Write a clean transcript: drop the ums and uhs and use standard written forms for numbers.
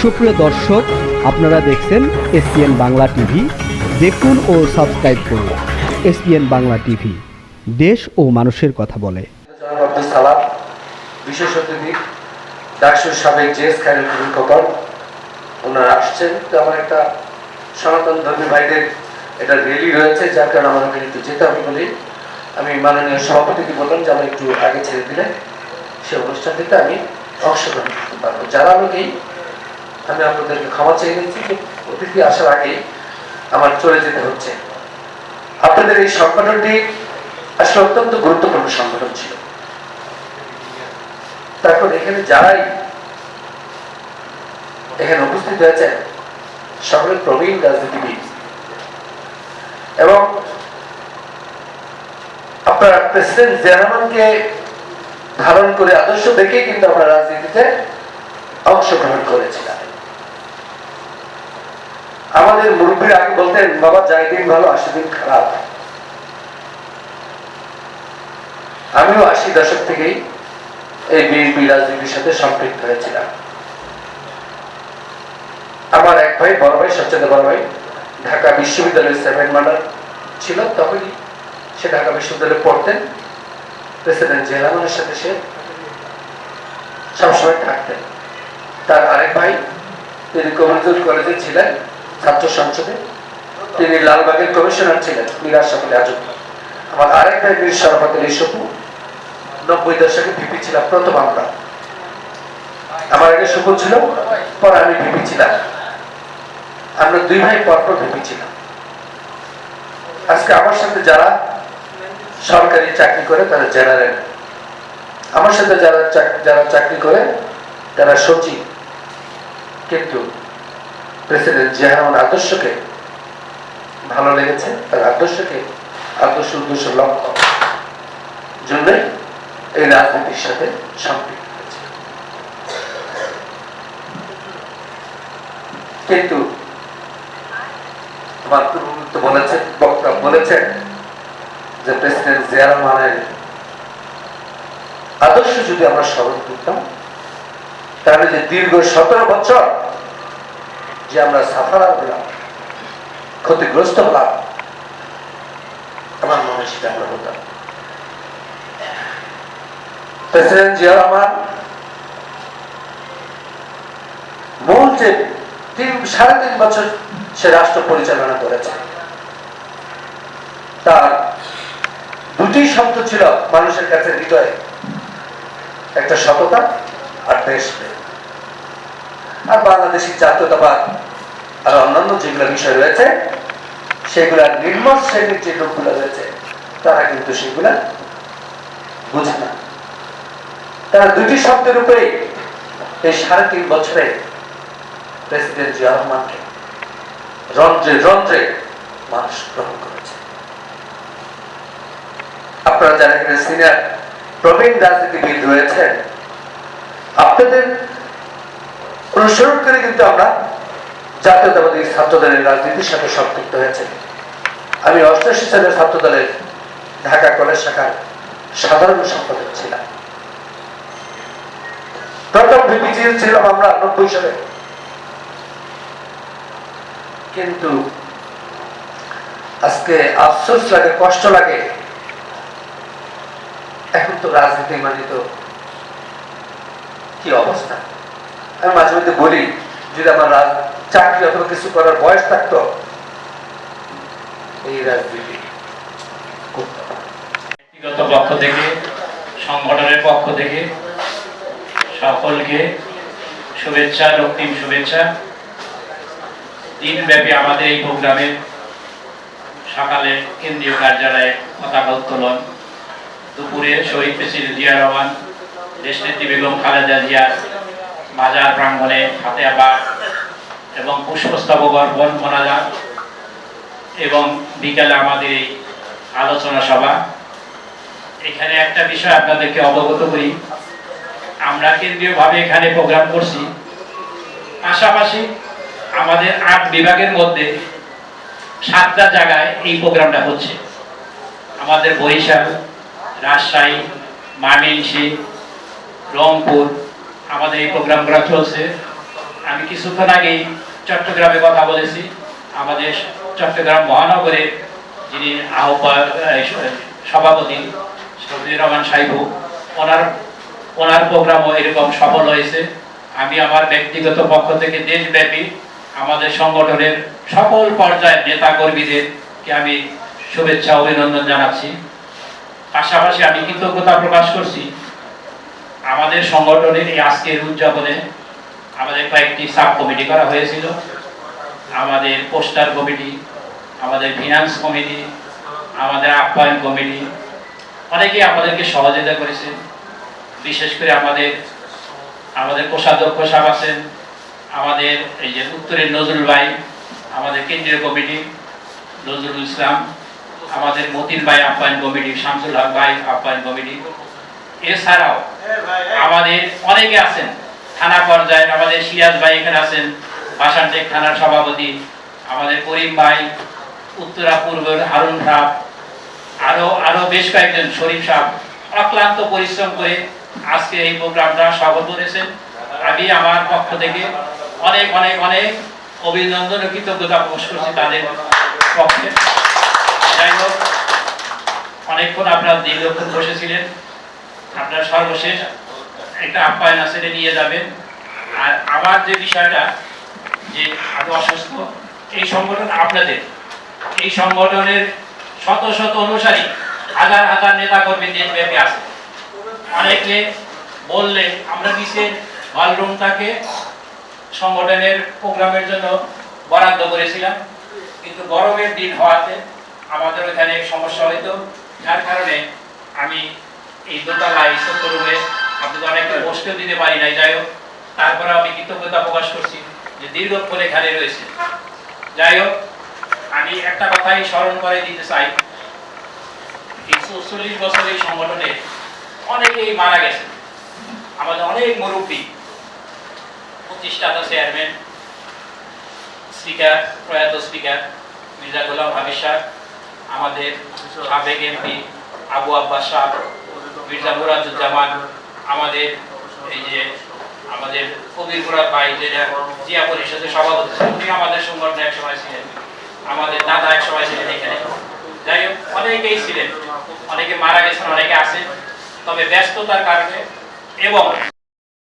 সুপ্রিয় দর্শক, আপনারা দেখছেন এসপিএন বাংলা টিভি। দেখুন ও সাবস্ক্রাইব করুন এসপিএন বাংলা টিভি, দেশ ও মানুষের কথা বলে। আব্দুল সালাম, বিশেষ অতিথি ডাকসুর সাবেক জেস খায়রুল কপাল, ওনারা আসছেন। তো আমার একটা সনাতন ধর্মী ভাইদের এটা রেলি রয়েছে, যার কারণে আমাকে একটু যেতে হবে বলি আমি মাননীয় সভাপতিকে বললাম যে আমার একটু আগে ছেড়ে দিলে সে অনুষ্ঠানটিতে আমি অংশগ্রহণ করতে পারবো। যারা লোকেই আমি আপনাদেরকে ক্ষমা চেয়ে নিচ্ছি যে অতিথি আসার আগেই আমার চলে যেতে হচ্ছে। আপনাদের এই সংগঠনটি আসলে অত্যন্ত গুরুত্বপূর্ণ সংগঠন ছিল। তারপর এখানে যারাই এখানে উপস্থিত হয়েছেন সকলে প্রবীণ রাজনীতিবিদ, এবং আপনারা প্রেসিডেন্ট জিয়া রহমানকে ধারণ করে আদর্শ দেখে কিন্তু আমরা রাজনীতিতে অংশগ্রহণ করেছিলাম। আমাদের মুরব্বীরা আগে বলতেন, বাবা যাই দিন ভালো 80 দিন খারাপ। আমিও 80 দশক থেকেই এই বিএনপি রাজনীতির সাথে সম্পৃক্ত হয়েছিলাম। আমার এক ভাই, বড় ভাই, সবচেয়ে বড় ভাই ঢাকা বিশ্ববিদ্যালয়ের 7 মার্ডার ছিল, তখনই সে ঢাকা বিশ্ববিদ্যালয়ে পড়তেন। প্রেসিডেন্ট জিয়া রহমানের সাথে সে সবসময় থাকতেন। তার আরেক ভাই, তিনি কবিরজুল কলেজে ছিলেন ছাত্র সংসদে, তিনি লালবাগের কমিশনার ছিলেন মিরাজ সকলে আজব। আমার আরেক ভাই বীর শরফত আলী সপু 90 দশকে ভিপি ছিলাম প্রথম আমরা। আমার আগে সপু ছিল, পরে আমি ভিপি ছিলাম। আমরা দুই ভাই পরপর ভিপি ছিলাম। আজকে আমার সাথে যারা সরকারি চাকরি করে তারা জেনারেল, আমার সাথে যারা চাকরি করে তারা সচিব। কিন্তু প্রেসিডেন্ট জিয়া রহমানের আদর্শকে ভালো লেগেছে, তার আদর্শকে আদর্শ উদ্দেশ্য লক্ষ্য জন্য এই রাজনীতির সাথে সম্পৃক্ত হয়েছে। কিন্তু আমার পূর্ববর্তী বক্তা বলেছেন যে প্রেসিডেন্ট জিয়া রহমানের আদর্শ যদি আমরা স্মরণ করতাম, তাহলে যে দীর্ঘ 17 বছর যে আমরা সাফারার হলাম, ক্ষতিগ্রস্ত হলাম, আমার মনে সেটা আমরা হতাম। প্রেসিডেন্ট জিয়া রহমান মূল যে 3.5 বছর সে রাষ্ট্র পরিচালনা করেছে, তার দুটি শব্দ ছিল মানুষের কাছে হৃদয়ে, একটা সততা আর দেশপ্রেম। আর বাংলাদেশি জাতীয়তাবাদ আর অন্যান্য যেগুলো বিষয় রয়েছে, সেগুলা নির্মল শ্রেণীর যে লোকগুলো রয়েছে তারা কিন্তু সেগুলা বুঝে না। তারা দুটি শব্দের উপরে এই 3.5 বছরে প্রেসিডেন্ট জিয়া রহমানকে রন্ধ্রে রন্ধ্রে মানুষ গ্রহণ করেছে। আপনারা যারা এখানে সিনিয়র প্রবীণ রাজনীতিবিদ রয়েছেন, আপনাদের অনুসরণ করে কিন্তু আমরা জাতীয়তাবাদী ছাত্রদলের রাজনীতির সাথে সম্পৃক্ত হয়েছে। আমি 88 সালের ছাত্রদলের ঢাকা কলেজ শাখার সাধারণ সম্পাদক ছিলাম। প্রথম ভিপি ছিলাম আমরা 90 সালে। কিন্তু আজকে আফসোস লাগে, কষ্ট লাগে, এখন তো রাজনীতি মানে তো কি অবস্থা। আমি মাঝে মধ্যে বলি, যদি আমার চাকরি অথবা কিছু করার বয়স থাকতো, এই রাজনীতি করতাম। ব্যক্তিগত পক্ষ থেকে, সংগঠনের পক্ষ থেকে সকলকে শুভেচ্ছা, রক্তিম শুভেচ্ছা। দিনব্যাপী আমাদের এই প্রোগ্রামে সকালে কেন্দ্রীয় কার্যালয়ে পতাকা উত্তোলন, দুপুরে শহীদ প্রেসিডেন্ট জিয়া রহমান, দেশনেত্রী বেগম খালেদা জিয়ার বাজার প্রাঙ্গণে ফাতেহা পাঠ এবং পুষ্পস্তবক অর্পণ মোনাজাত, এবং বিকালে আমাদের এই আলোচনা সভা। এখানে একটা বিষয় আপনাদেরকে অবগত করি, আমরা কেন্দ্রীয়ভাবে এখানে প্রোগ্রাম করছি, পাশাপাশি আমাদের 8 বিভাগের মধ্যে 7টা জায়গায় এই প্রোগ্রামটা হচ্ছে। আমাদের বরিশাল, রাজশাহী, ময়মনসিংহ, রংপুর আমাদের এই প্রোগ্রামগুলো চলছে। আমি কিছুক্ষণ আগেই চট্টগ্রামে কথা বলেছি। আমাদের চট্টগ্রাম মহানগরের যিনি সভাপতি শফিউর রহমান সাইবু, ওনার প্রোগ্রামও এরকম সফল হয়েছে। আমি আমার ব্যক্তিগত পক্ষ থেকে দেশব্যাপী আমাদের সংগঠনের সকল পর্যায়ের নেতা কর্মীদেরকে আমি শুভেচ্ছা অভিনন্দন জানাচ্ছি। পাশাপাশি আমি কৃতজ্ঞতা প্রকাশ করছি আমাদের সংগঠনের এই আজকের উদযাপনে আমাদের কয়েকটি সাব কমিটি করা হয়েছিল। আমাদের পোস্টার কমিটি, আমাদের ফিনান্স কমিটি, আমাদের আপ্যায়ন কমিটি, অনেকেই আমাদেরকে সহযোগিতা করেছেন। বিশেষ করে আমাদের কোষাধ্যক্ষ সাহেব আছেন, আমাদের এই যে উত্তরের নজরুল ভাই, আমাদের কেন্দ্রীয় কমিটি নজরুল ইসলাম, আমাদের মতিন ভাই আপ্যায়ন কমিটি, শামসুল হক ভাই আপ্যায়ন কমিটি, এছাড়াও আমাদের অনেকে আছেন থানা পর্যায়ে। আমাদের সিরাজ ভাই এখানে আছেন, বাসানটেক থানার সভাপতি, আমাদের করিম ভাই, উত্তরা পূর্বের হারুন সাহেব, আরো বেশ কয়েকজন, শরীফ সাহেব অক্লান্ত পরিশ্রম করে আজকে এই প্রোগ্রামটা সফল করেছেন। আমি আমার পক্ষ থেকে অনেক অনেক অনেক অভিনন্দন ও কৃতজ্ঞতা প্রকাশ করছি তাদের পক্ষে। যাই হোক, অনেকক্ষণ আপনারা দীর্ঘক্ষণ বসেছিলেন। আপনার সর্বশেষ একটা আপ্যায়ন আছে, নিয়ে যাবেন। আর আমার যে বিষয়টা, যে আমি অসুস্থ, এই সংগঠন আপনাদের, এই সংগঠনের শত শত অনুসারী, হাজার হাজার নেতা কর্মী দেশব্যাপী আছে। অনেকে বললে আমরা নিচে হলরুমটাকে সংগঠনের প্রোগ্রামের জন্য বরাদ্দ করেছিলাম, কিন্তু গরমের দিন হওয়াতে আমাদের ওখানে সমস্যা হইতো, যার কারণে আমি এই দোতলায় ছোট্ট রুমে আপনাদের অনেকটা বসতেও দিতে পারি নাই। যাই হোক, তারপরে আমি কৃতজ্ঞতা প্রকাশ করছি যে দীর্ঘক্ষণ এখানে রয়েছে। যাই হোক, আমি একটা কথাই স্মরণ করে দিতে চাই, 140 বছর এই সংগঠনে অনেকেই মারা গেছে। আমাদের অনেক মুরব্বী, প্রতিষ্ঠাতা চেয়ারম্যান, স্পিকার, প্রয়াত স্পিকার মির্জা গোলাম হাবিব সাহেব, আমাদের সাবেক এমপি আবু আব্বাস সাহেব, মির্জা মুরাদুজ্জামান, আমাদের এই যে আমাদের কবির মুরাদ ভাই, যেটা জিয়া পরিষদের সভাপতি, উনি আমাদের সংগঠনে এক সময় ছিলেন, আমাদের দাদা এক সময় ছিলেন এখানে। যাই হোক, অনেকেই ছিলেন, অনেকে মারা গেছেন, অনেকে আছেন। তবে ব্যস্ততার কারণে এবং